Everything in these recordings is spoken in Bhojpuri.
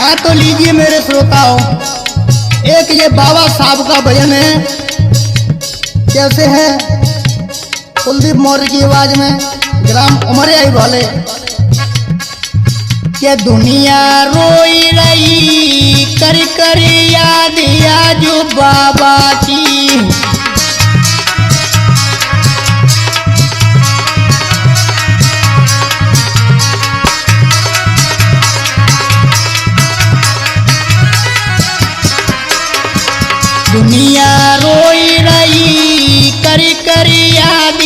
हाँ तो लीजिए मेरे श्रोताओं, एक ये बाबा साहब का भजन है। कैसे है? कुलदीप मौर्य की आवाज में, ग्राम उमरिया वाले। क्या दुनिया रोई रही कर कर याद जो बाबा की, दुनिया रोई रही कर कर याद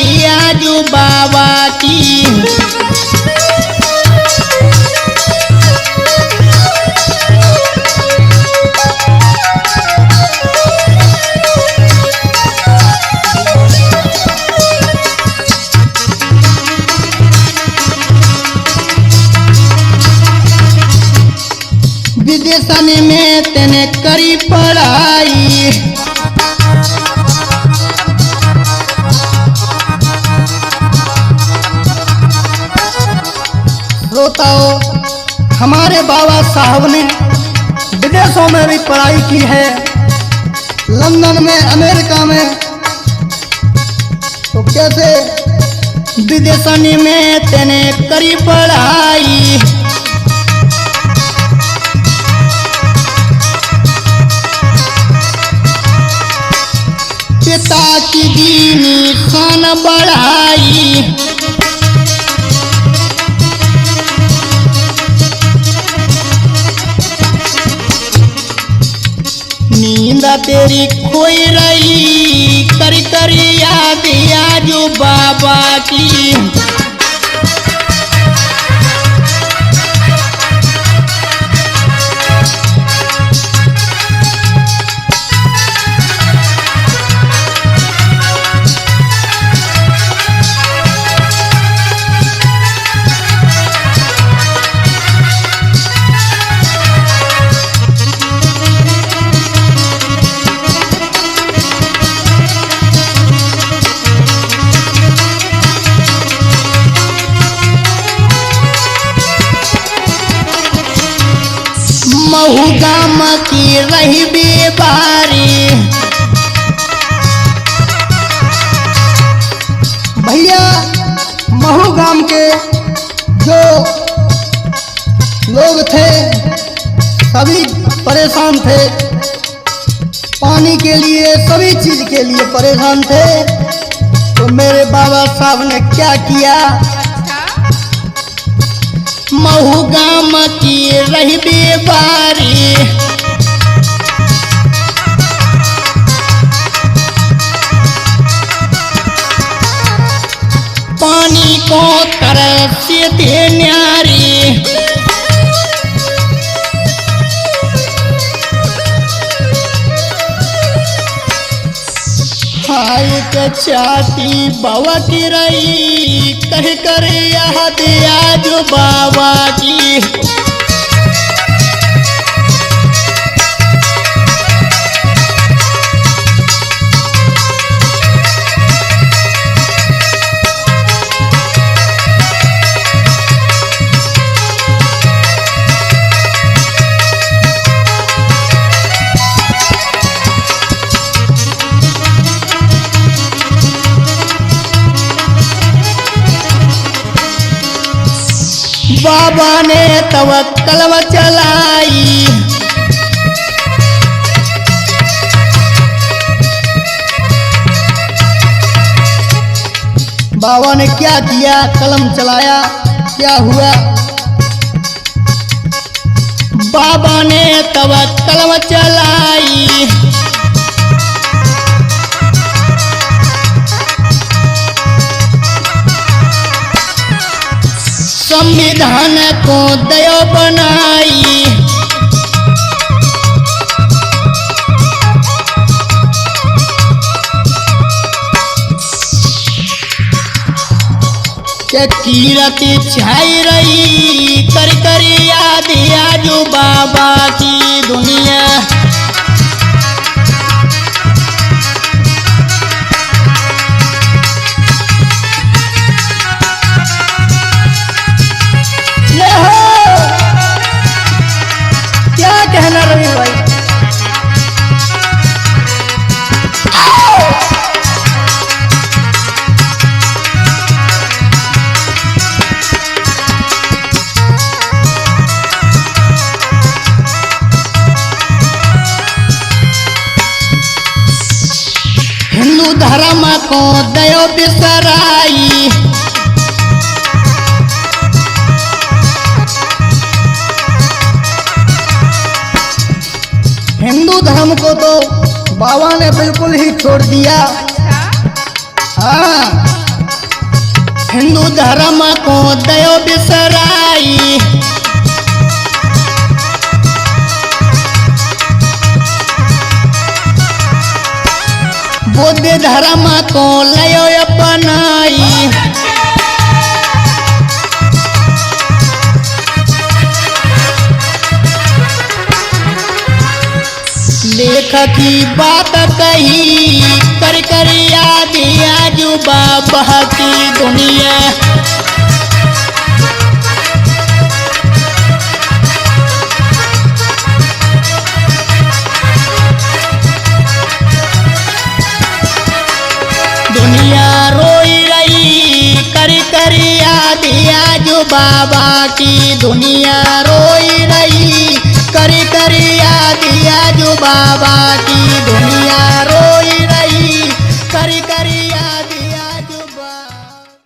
जो बाबा की। विदेशन में तेने करी पढ़ाई, श्रोताओं हमारे बाबा साहब ने विदेशों में भी पढ़ाई की है, लंदन में, अमेरिका में। तो कैसे? विदेशन में तेने करी पढ़ाई, पिता की दीनी शान बढ़ाई, नींद तेरी खोई रही कर कर याद जो बाबा की। महू गाम की रही बेबारी, भैया महू गाम के जो लोग थे सभी परेशान थे, पानी के लिए, सभी चीज के लिए परेशान थे। तो मेरे बाबा साहब ने क्या किया? महू गाम की रही बेबारी, पानी को तरसे थे न्यारी, हाय के छाती बाबा की रही कह कर याद जो बाबा की। बाबा ने तवक्कल चलाई, बाबा ने क्या किया? कलम चलाया। क्या हुआ? बाबा ने तवक्कल चलाई, संविधान को दया बनाई, के कीरती छाई रही कर कर याद जो बाबा की दुनिया। क्या कहना रवि भाई। हिंदू धर्म को दयो बिसराई, हिंदू धर्म को तो बाबा ने बिल्कुल ही छोड़ दिया। हाँ, हिंदू धर्म को दयो बिसराई, बौद्ध धर्म को लयो अपनाई, लेख की बात कही कर कर याद आजू बाबा की दुनिया। दुनिया रोई रही कर कर याद आजू बाबा की, दुनिया रोई रही कर कर याद आजू बाबा की, दुनिया रोई रही कर कर याद।